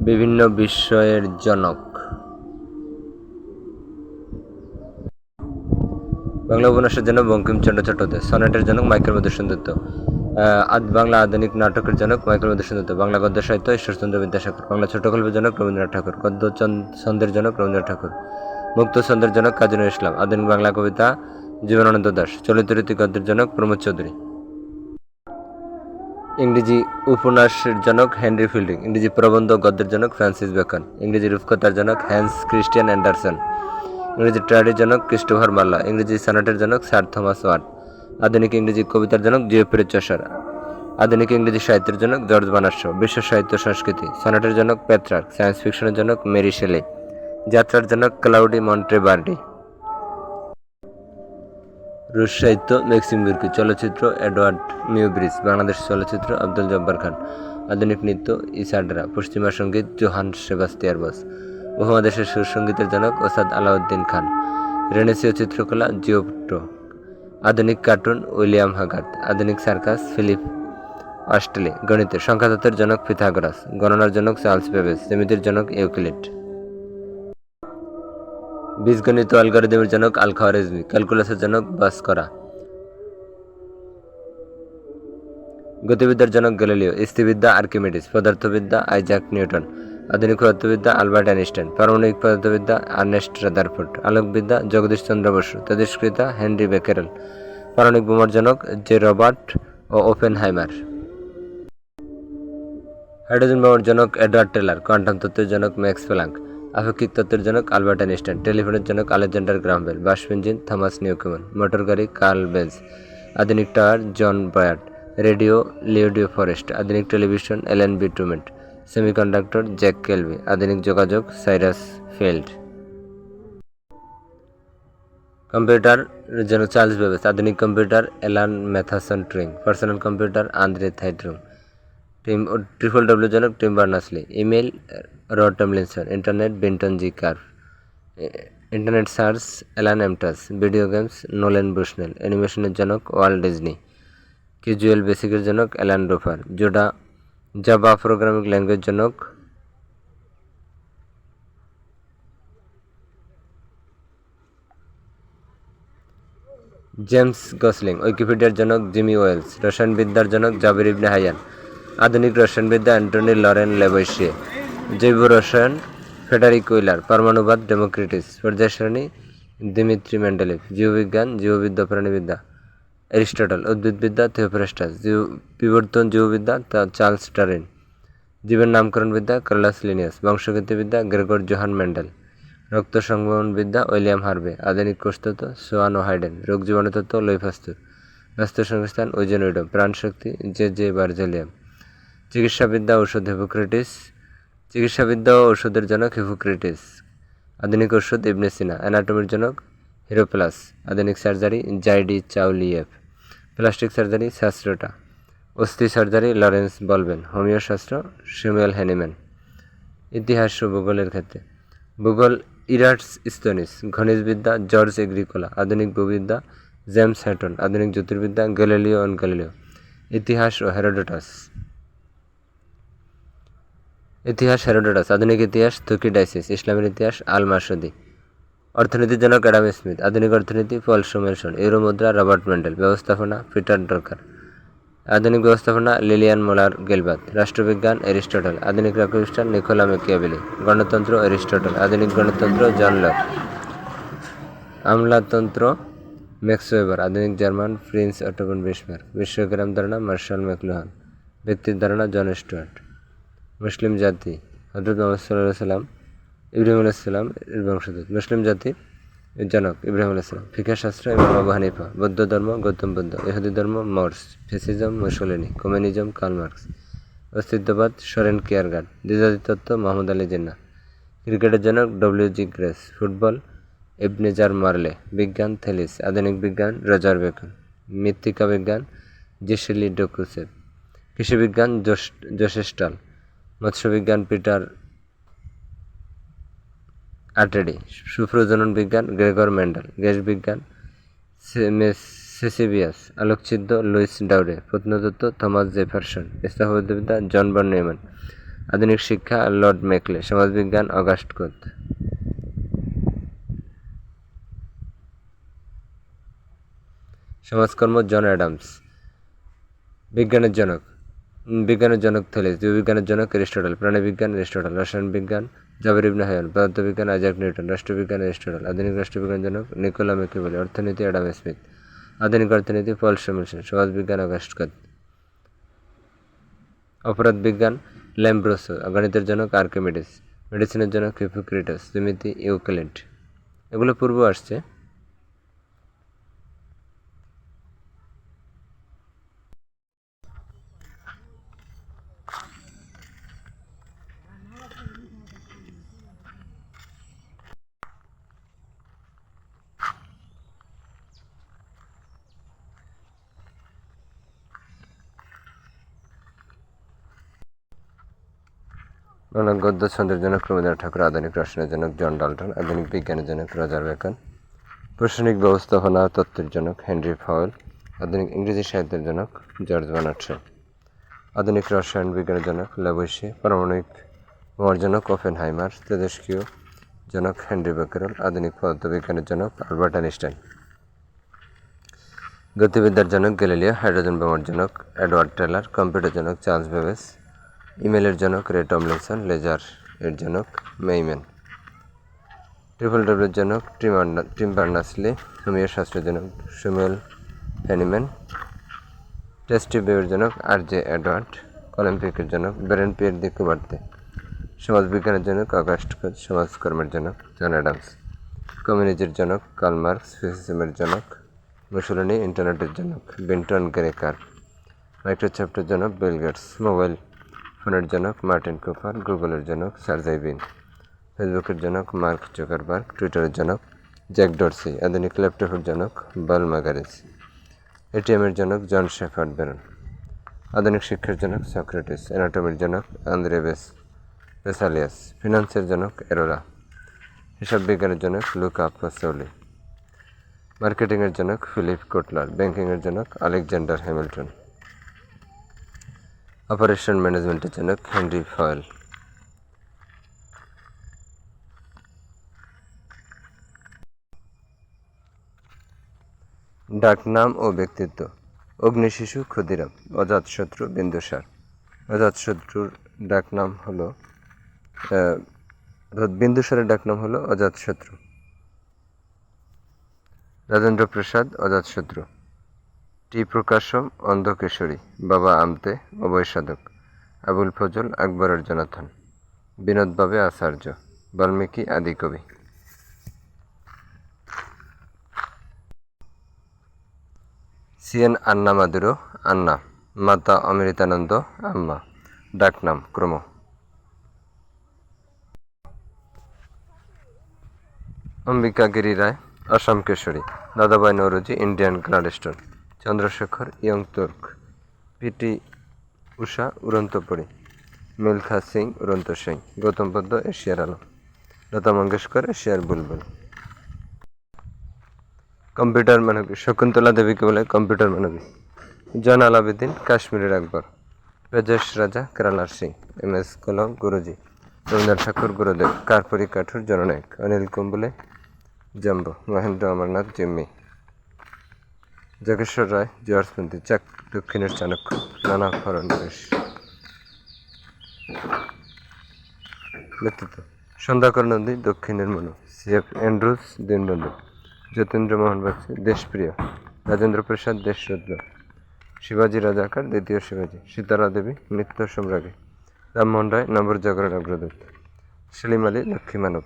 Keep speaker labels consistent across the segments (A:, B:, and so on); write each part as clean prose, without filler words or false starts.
A: বিভিন্ন বিস্ময়ের জনক। বাংলা উপন্যাসের জনক বঙ্কিমচন্দ্র চট্টোপাধ্যায়। সনেটের জনক মাইকেল মধুসূদন দত্ত। বাংলা আধুনিক নাটকের জনক মাইকেল মধুসূদন দত্ত। বাংলা গদ্য সাহিত্য ঈশ্বরচন্দ্র বিদ্যাসাগর। বাংলা ছোট গল্পের জনক রবীন্দ্রনাথ ঠাকুর। গদ্য ছন্দের জনক রবীন্দ্রনাথ ঠাকুর। মুক্ত ছন্দের জনক কাজী নজরুল ইসলাম। আধুনিক বাংলা কবিতা জীবনানন্দ দাশ। চলিত রীতি গদ্যের জনক প্রমোদ চৌধুরী। ইংরেজি উপন্যাসের জনক হেনরি ফিল্ডিং। ইংরেজি প্রবন্ধ গদ্যের জনক ফ্রান্সিস বেকন। ইংরেজি রূপকথার জনক হ্যান্স ক্রিস্টিয়ান অ্যান্ডারসন। ইংরেজি ট্র্যাজেডির জনক ক্রিস্টোফার মার্লা। ইংরেজি সনেটের জনক স্যার থমাস ওয়াট। আধুনিক ইংরেজি কবিতার জনক জিওফ্রে চসার। আধুনিক ইংরেজি সাহিত্যের জনক জর্জ বার্নার্ড শ। বিশ্ব সাহিত্য সংস্কৃতি। সনেটের জনক পেট্রার্ক। সায়েন্স ফিকশনের জনক মেরি শেলে। যাত্রার জনক ক্লাউডি মন্ট্রেভার্ডি। রুশ সাহিত্য ম্যাক্সিম গোর্কি। চলচ্চিত্র এডওয়ার্ড মিউব্রিজ। বাংলাদেশ চলচ্চিত্র আব্দুল জব্বার খান। আধুনিক নৃত্য ইসাডরা। পশ্চিমা সঙ্গীত জোহান সেবাস্তিয়ার বস। উপমহাদেশের সুরসঙ্গীতের জনক ওস্তাদ আলাউদ্দিন খান। রেনেসীয় চিত্রকলা জিওপটো। আধুনিক কার্টুন উইলিয়াম হাগার্থ। আধুনিক সার্কাস ফিলিপ অস্ট্রেলি। গণিতের সংখ্যাতত্ত্বের জনক পিথাগোরাস। গণনার জনক চার্লস বেবেজ। জ্যামিতির জনক ইউক্লিড। বীজগণিত অ্যালগরিদমের জনক আল খাওয়ারিজমি। ক্যালকুলাসের জনক ভাস্করা। গতিবিদ্যার জনক গ্যালিলিও। স্থিতিবিদ্যা আর্কিমিডিস। পদার্থবিদ্যা আইজাক নিউটন। আধুনিক পদার্থবিদ্যা আলবার্ট আইনস্টাইন। পারমাণবিক পদার্থবিদ্যা আর্নেস্ট রাদারফোর্ড। আলোকবিদ্যা জগদীশ চন্দ্র বসু। তেজস্ক্রিয়তা হেনরি বেকেরেল। পারমাণবিক বোমার জনক জে রবার্ট ও ওপেনহাইমার। হাইড্রোজেন বোমার জনক এডওয়ার্ড টেলর। কোয়ান্টাম তত্ত্বের জনক ম্যাক্স প্ল্যাঙ্ক। আপেক্ষিক তত্ত্বের জনক আলবার্ট আইনস্টাইন। টেলিফোনের জনক আলেকজান্ডার গ্রাহাম বেল। বাষ্প ইঞ্জিন থমাস নিউকম্যান। মোটর গাড়ি কার্ল বেঞ্জ। আধুনিক টাওয়ার জন বয়ার্ড। রেডিও লিওডিও ফরেস্ট। আধুনিক টেলিভিশন এলেন বি টুমেন্ট। সেমিকন্ডাক্টর জ্যাক কেলভি। আধুনিক যোগাযোগ সাইরাস ফিল্ড। কম্পিউটার জনক চার্লস বেবেজ। আধুনিক computer Alan Mathison Turing. Personal computer Andre থাইড্রুম। www জনক Tim Berners Lee. Email Rod Tomlinson. Internet Vinton G কার্ভ। Internet search Alan Emtage. Video games Nolan Bushnell. অ্যানিমেশনের জনক ওয়াল্ট ডিজনি। ভিজুয়াল বেসিকের জনক Alan রোফার। Java programming language জনক James Gosling. উইকিপিডিয়ার জনক Jimmy Wales. রসায়নবিদ্যার জনক জাবির ইবনে হায়ান। আধুনিক রসায়নবিদ্যা অ্যান্টনি লরেন লেবয়সিয়ে। জৈব রসায়ন ফ্রেডারিক উইলার। পরমাণুবাদ ডেমোক্রিটিস। পর্যায় সারণী দিমিত্রি মেন্ডেলিভ। জীববিজ্ঞান জীববিদ্যা প্রাণীবিদ্যা অ্যারিস্টটল। উদ্ভিদবিদ্যা থিওফ্রাস্টাস। বিবর্তন জীববিদ্যা চার্লস ডারউইন। জীবের নামকরণবিদ্যা কার্লাস লিনিয়াস। বংশগতিবিদ্যা গ্রেগর জোহান মেন্ডেল। রক্ত সংবহনবিদ্যা উইলিয়াম হার্ভে। আধুনিক কোষতত্ত্ব সোয়ান ও হাইডেন। রোগ জীবাণুতত্ত্ব লুই পাস্তুর। ব্যস্ত সংস্থান ইউজেন উইডম। প্রাণশক্তি জে বার্জেলিয়াম। চিকিৎসাবিদ্যা ঔষধ হিপোক্রেটিস। চিকিৎসাবিদ্যা ও ঔষধের জনক হিপোক্রেটিস। আধুনিক ওষুধ ইবনে সিনা। অ্যানাটমির জনক হিরোপ্লাস। আধুনিক surgery Guy de Chauliac. Plastic surgery শাস্ত্রটা। অস্থি সার্জারি লরেন্স বলবেন। হোমিও শাস্ত্র স্যামুয়েল হ্যানিম্যান। ইতিহাস ও ভূগোলের ক্ষেত্রে ভূগোল ইরাটস স্তোনিস। খনিজবিদ্যা জর্জ এগ্রিকোলা। আধুনিক ভূবিদ্যা জেমস হ্যাটন। আধুনিক জ্যোতির্বিদ্যা গ্যালিলিও অ্যান্ড গ্যালিলিও। ইতিহাস ও হেরোডোটাস। ইতিহাস হেরোডোটাস। আধুনিক ইতিহাস থুকিডাইসিস। ইসলামের ইতিহাস আল মাসুদি। অর্থনীতির জনক অ্যাডাম স্মিথ। আধুনিক অর্থনীতি পল সোমেলসন। ইউরো মুদ্রা রবার্ট মেন্ডেল। ব্যবস্থাপনা পিটার ড্রকার। আধুনিক ব্যবস্থাপনা লিলিয়ান মোলার গিলবার্ট। রাষ্ট্রবিজ্ঞান এরিস্টটল। আধুনিক রাষ্ট্রবিজ্ঞান নিকোলা ম্যাকিয়াভেলি। গণতন্ত্র এরিস্টটল। আধুনিক গণতন্ত্র জন লক। আমলাতন্ত্র ম্যাক্স ওয়েবার। আধুনিক German prince Otto von Bismarck. বিশ্বগ্রাম ধারণা মার্শাল ম্যাকলুহান। ব্যক্তির ধারণা জন স্টুয়ার্ট। মুসলিম জাতি হযরত মুহাম্মদ সাল্লাল্লাহু আলাইহি সাল্লাম ইব্রাহিম আলাইহিস সালাম এর বংশধর। মুসলিম জাতি জনক ইব্রাহিম আলাইহিস সালাম। ফিকহশাস্ত্র ইমাম আবু হানিফা। বৌদ্ধ ধর্ম গৌতম বুদ্ধ। ইহুদি ধর্ম মর্স। Fascism Mussolini. Communism Karl Marx. অস্তিত্ববাদ সরেন কিয়ারগার্ড। দ্বিজাতিতত্ত্ব মোহাম্মদ আলী জিন্নাহ। ক্রিকেটের জনক W G. Grace. Football Ebenezer Morley. বিজ্ঞান থেলিস। আধুনিক বিজ্ঞান রজার বেকন। মৃত্তিকা বিজ্ঞান জেসেলি ডকুসেভ। কৃষিবিজ্ঞান জোসেফ স্টাল। মৎস্যবিজ্ঞান পিটার আটেডি। সুপ্রজনন বিজ্ঞান গ্রেগর মেন্ডেল। গ্যাস বিজ্ঞান সেসিবিয়াস। আলোকচিত্র লুইস ডাউরে। প্রত্নতত্ত্ব থমাস জেফারসন। স্থাপত্যবিদ্যা জন বন নিউম্যান। আধুনিক শিক্ষা লর্ড মেকলে। সমাজবিজ্ঞান অগাস্ট কোত। সমাজকর্ম জন অ্যাডামস। বিজ্ঞানের জনক থলেস। জীববিজ্ঞানের জনক এরিস্টটল। প্রাণীবিজ্ঞান এরিস্টটল। রসায়ন বিজ্ঞান জাবির ইবনে হায়ান। পদার্থবিজ্ঞান আইজাক নিউটন। রাষ্ট্রবিজ্ঞান এরিস্টটল। আধুনিক রাষ্ট্রবিজ্ঞান জনক নিকোলা ম্যাকিয়াভেলি। অর্থনীতি অ্যাডাম স্মিথ। আধুনিক অর্থনীতি পল স্যামুয়েলসন। সমাজবিজ্ঞান অগাস্ট কোত। অপরাধ বিজ্ঞান ল্যাম্ব্রোসো। গণিতের জনক আর্কিমিডিস। মেডিসিনের জনক হিপোক্রেটাস। জ্যামিতি ইউক্লিড। এগুলো পূর্ব আসছে। গদ্য ছন্দের জনক রবীন্দ্রনাথ ঠাকুর। আধুনিক রসায়নের জনক জন ডাল্টন। আধুনিক বিজ্ঞানের জনক রজার বেকন। প্রশাসনিক ব্যবস্থাপনা তত্ত্বের জনক হেনরি ফাওয়েল। আধুনিক ইংরেজি সাহিত্যের জনক জর্জ বার্নার্ড শ। আধুনিক রসায়ন বিজ্ঞানের জনক ল্যাভোইসিয়ে। পারমাণবিক বোমার জনক ওপেনহাইমার। তেজস্ক্রিয় জনক হেনরি বেকেরেল। আধুনিক পদার্থবিজ্ঞানের জনক আলবার্ট আইনস্টাইন। গতিবিদ্যার জনক গ্যালিলিও। হাইড্রোজেন বোমার জনক এডওয়ার্ড টেলর। কম্পিউটার জনক চার্লস বেবেজ। ইমেলের জনক রে টমলিনসন। লেজার এর জনক মেইম্যান। ট্রিপল জনক টিম বার্নার্স-লি। হোমিও শাস্ত্রের জনক স্যামুয়েল হ্যানিম্যান। টেস্ট টিউবের জনক আর.জে. এডওয়ার্ড। অলিম্পিকের জনক বেরেন পিয়ের দি কুবার্তে। সমাজবিজ্ঞানের জনক অগাস্ট কোত। সমাজকর্মের জনক জন অ্যাডামস। কমিউনিজমের জনক কার্ল মার্কস। ফিজিসিজমের জনক মুসোলিনি। ইন্টারনেটের জনক বেন্টন গ্রেকার। মাইক্রোসফটের জনক বিল গেটস। মোবাইল ফোনের জনক মার্টিন কুপার। গুগলের জনক সার্জেই ব্রিন। ফেসবুকের জনক মার্ক জুকারবার্গ। টুইটারের জনক জ্যাক ডরসি। আধুনিক ল্যাপটপের জনক বাল মার্গারেজ। এটিএমের জনক জন শেফার্ড বেরন। আধুনিক শিক্ষার জনক সক্রেটিস। অ্যানাটমির জনক আন্দ্রে বেসালিয়াস। ফিনান্সের জনক এরোরা। হিসাব বিজ্ঞানের জনক লুকা পাসৌলি। মার্কেটিংয়ের জনক ফিলিপ কোটলার। ব্যাংকিংয়ের জনক আলেকজান্ডার হ্যামিল্টন। অপারেশন ম্যানেজমেন্টের জনক হেনরি ফাওয়েল। ডাকনাম ও ব্যক্তিত্ব। অগ্নিশিশু ক্ষুদিরাম। অজাতশত্রু বিন্দুসার। অজাতশত্রুর ডাকনাম হলো বিন্দুসারের ডাকনাম হলো অজাতশত্রু। রাজেন্দ্র প্রসাদ অজাতশত্রু। টি প্রকাশম অন্ধকেশরী। বাবা আমতে অভয় সাধক। আবুল ফজল আকবরের জনাথন। বিনোদ ভাবে আচার্য। বাল্মীকি আদিকবি। সিএন আন্না মাদুরো। আন্না। মাতা অমৃতানন্দ আম্মা। ডাকনাম ক্রম। অম্বিকা গিরি রায় Assam Keshari. Dadabhai Naoroji Indian Gladstone. Chandrashekhar young Turk. PT Usha উড়ন্ত পরি। মিলখা সিং উড়ন্ত সিং। গৌতম বুদ্ধ এশিয়ার আলো। লতা মঙ্গেশকর এশিয়ার বুলবুল। কম্পিউটার মানবী। শকুন্তলা দেবীকে বলে কম্পিউটার মানবী। জন আলাউদ্দিন কাশ্মীরের আকবর। ব্রজেশ রাজা কেরালার সিং। এম.এস কলম গুরুজি। রবীন্দ্রনাথ ঠাকুর গুরুদেব। কার্পুরি কাঠুর জননায়ক। অনিল কুম্বলে জাম্বো। মহেন্দ্র অমরনাথ জিম্মি। যোগেশ্বর রায় জর্জ পন্থী। চাক দক্ষিণের চাণক্য। নানা ফড়নবিস। ব্যক্তিত্ব। সন্ধ্যাকর নন্দী দক্ষিণের মনু। সি.এফ. অ্যান্ড্রুজ দীনবন্ধু। যতীন্দ্রমোহন বাগচি দেশপ্রিয়। রাজেন্দ্র প্রসাদ দেশরত্ন। শিবাজী রাজাকার দ্বিতীয় শিবাজী। সীতারা দেবী নিত্য সম্রাজ্ঞী। রামমোহন রায় নবজাগরণ অগ্রদূত। সেলিম আলী লক্ষ্মী মানব।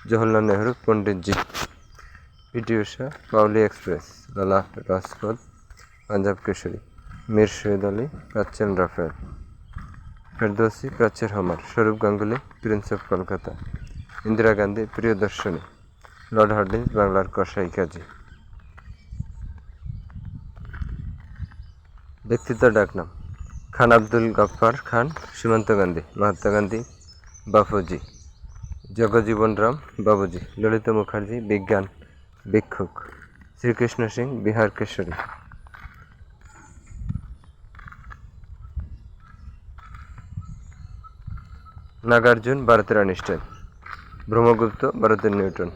A: জওহরলাল নেহরু পণ্ডিতজি। পিটি উষা পাউলি এক্সপ্রেস। লালা রাজপথ পাঞ্জাব কেশরী। মীর শহীদ আলী প্রাচ্যের রাফেল। ফেরদৌসি প্রাচ্যের হোমার। স্বরূপ Ganguly Prince of Kolkata. Indira Gandhi Priyadarshini. Lord Hardinge বাংলার কসাই কাজী। ব্যক্তিত্ব ডাকনাম খান আব্দুল গফ্ফার খান। সীমান্ত গান্ধী। মহাত্মা গান্ধী বাপুজি। জগজীবন রাম বাবুজি। ললিত মুখার্জি বিজ্ঞান ভিক্ষুক। শ্রীকৃষ্ণ সিং বিহার কেশরী। নাগার্জুন ভারতের আইনস্টাইন, ব্রহ্মগুপ্ত ভারতের নিউটন,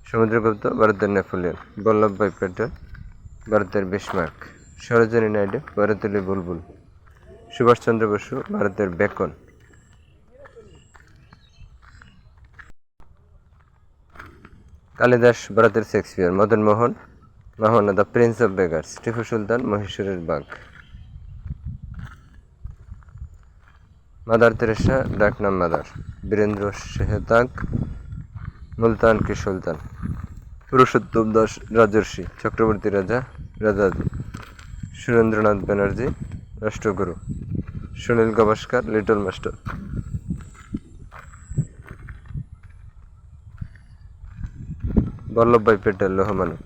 A: সমুদ্রগুপ্ত ভারতের নেপোলিয়ন, বল্লভভাই প্যাটেল ভারতের বিসমার্ক, সরোজিনী নাইডু ভারতের বুলবুল, সুভাষচন্দ্র বসু ভারতের বেকন, কালিদাস ভারতের শেক্সপিয়ার, মদন মোহন মাহনা the prince of beggars, Tipu Sultan মহীশূরের বাঘ, মাদার তেরেসা ডাকনাম মাদার, বীরেন্দ্র সেহতাগ মুলতান কি সুলতান, পুরুষোত্তম দাস রাজর্ষি, চক্রবর্তী রাজা রাজাদি, সুরেন্দ্রনাথ ব্যানার্জি রাষ্ট্রগুরু, সুনীল গাভাস্কার লিটল মাস্টার, বল্লভভাই প্যাটেল লৌহ মানব।